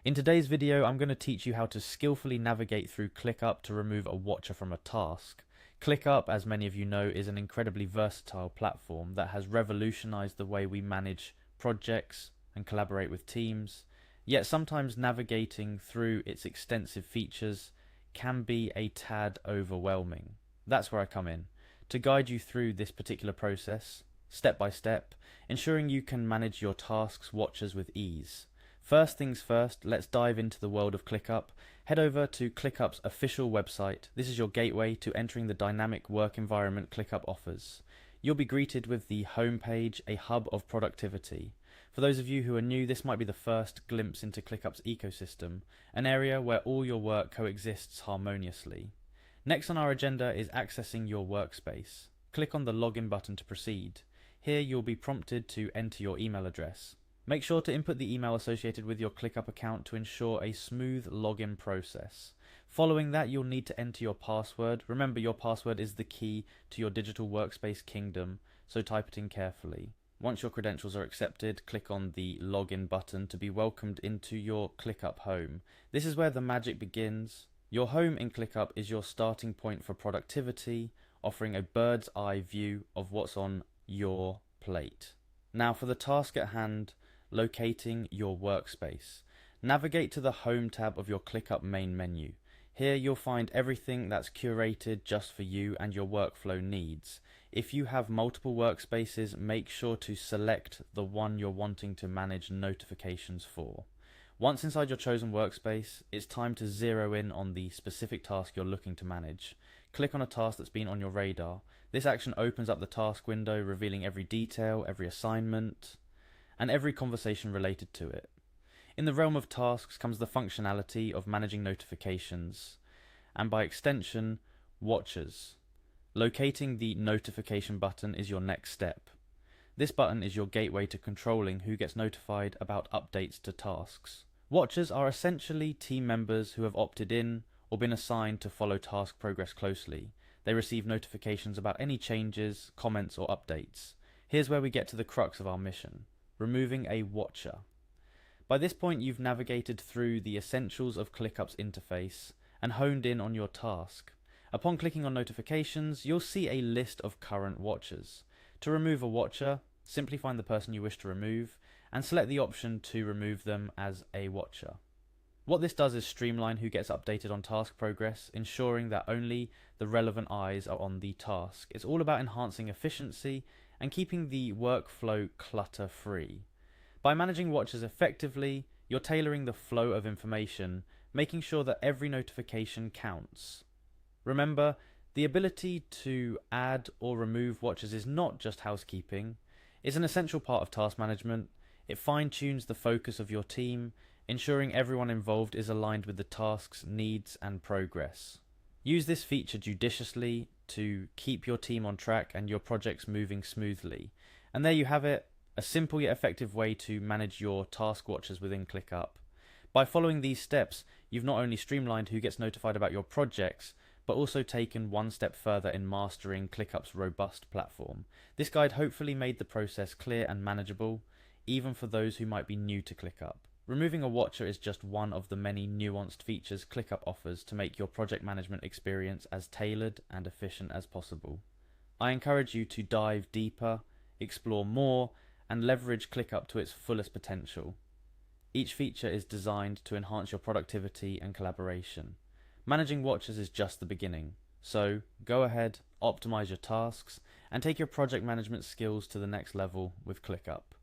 In today's video, I'm going to teach you how to skillfully navigate through Clickup to remove a watcher from a task. Clickup, as many of you know, is an incredibly versatile platform that has revolutionized the way we manage projects and collaborate with teams. Yet sometimes navigating through its extensive features can be a tad overwhelming. That's where I come in, to guide you through this particular process, step by step, ensuring you can manage your tasks, watchers with ease. First things first, let's dive into the world of Clickup. Head over to Clickup's official website. This is your gateway to entering the dynamic work environment Clickup offers. You'll be greeted with the home page, a hub of productivity. For those of you who are new, this might be the first glimpse into Clickup's ecosystem, an area where all your work coexists harmoniously. Next on our agenda is accessing your workspace. Click on the login button to proceed. Here you'll be prompted to enter your email address. Make sure to input the email associated with your Clickup account to ensure a smooth login process. Following that, you'll need to enter your password. Remember, your password is the key to your digital workspace kingdom, so type it in carefully. Once your credentials are accepted, click on the login button to be welcomed into your Clickup home. This is where the magic begins. Your home in Clickup is your starting point for productivity, offering a bird's eye view of what's on your plate. Now for the task at hand, locating your workspace. Navigate to the Home tab of your Clickup main menu. Here you'll find everything that's curated just for you and your workflow needs. If you have multiple workspaces, make sure to select the one you're wanting to manage notifications for. Once inside your chosen workspace, it's time to zero in on the specific task you're looking to manage. Click on a task that's been on your radar. This action opens up the task window, revealing every detail, every assignment, and every conversation related to it. In the realm of tasks comes the functionality of managing notifications, and by extension, watchers. Locating the notification button is your next step. This button is your gateway to controlling who gets notified about updates to tasks. Watchers are essentially team members who have opted in or been assigned to follow task progress closely. They receive notifications about any changes, comments, or updates. Here's where we get to the crux of our mission: removing a watcher. By this point, you've navigated through the essentials of Clickup's interface and honed in on your task. Upon clicking on notifications, you'll see a list of current watchers. To remove a watcher, simply find the person you wish to remove and select the option to remove them as a watcher. What this does is streamline who gets updated on task progress, ensuring that only the relevant eyes are on the task. It's all about enhancing efficiency and keeping the workflow clutter-free. By managing watchers effectively, you're tailoring the flow of information, making sure that every notification counts. Remember, the ability to add or remove watchers is not just housekeeping. It's an essential part of task management. It fine-tunes the focus of your team, ensuring everyone involved is aligned with the task's needs and progress. Use this feature judiciously to keep your team on track and your projects moving smoothly. And there you have it, a simple yet effective way to manage your task watchers within Clickup. By following these steps, you've not only streamlined who gets notified about your projects, but also taken one step further in mastering Clickup's robust platform. This guide hopefully made the process clear and manageable, even for those who might be new to Clickup. Removing a watcher is just one of the many nuanced features Clickup offers to make your project management experience as tailored and efficient as possible. I encourage you to dive deeper, explore more, and leverage Clickup to its fullest potential. Each feature is designed to enhance your productivity and collaboration. Managing watchers is just the beginning, so go ahead, optimize your tasks, and take your project management skills to the next level with Clickup.